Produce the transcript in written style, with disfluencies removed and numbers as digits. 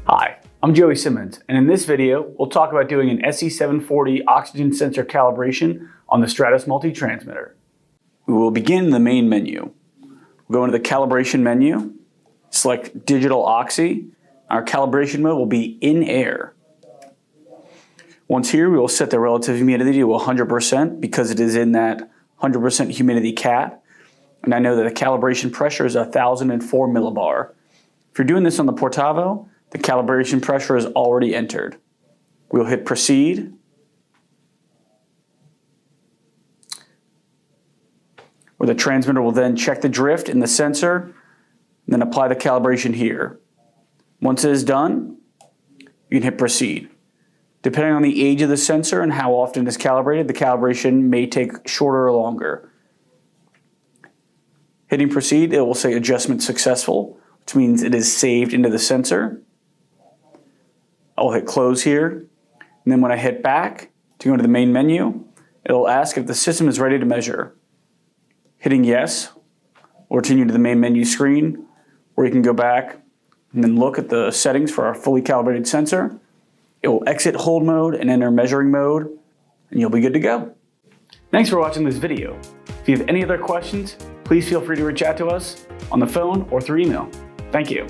Hi, I'm Joey Simmons, and in this video, we'll talk about doing an SE740 oxygen sensor calibration on the Stratos Multi transmitter. We will begin in the main menu. We'll go into the calibration menu, select digital oxy. Our calibration mode will be in air. Once here, we will set the relative humidity to 100% because it is in that 100% humidity cap. And I know that the calibration pressure is 1004 millibar. If you're doing this on the Portavo, the calibration pressure is already entered. We'll hit proceed. Where the transmitter will then check the drift in the sensor, and then apply the calibration here. Once it is done, you can hit proceed. Depending on the age of the sensor and how often it is calibrated, the calibration may take shorter or longer. Hitting proceed, it will say adjustment successful, which means it is saved into the sensor. I'll hit close here, and then when I hit back to go into the main menu, it'll ask if the system is ready to measure. Hitting yes will return you to the main menu screen, where you can go back and then look at the settings for our fully calibrated sensor. It will exit hold mode and enter measuring mode, and you'll be good to go. Thanks for watching this video. If you have any other questions, please feel free to reach out to us on the phone or through email. Thank you.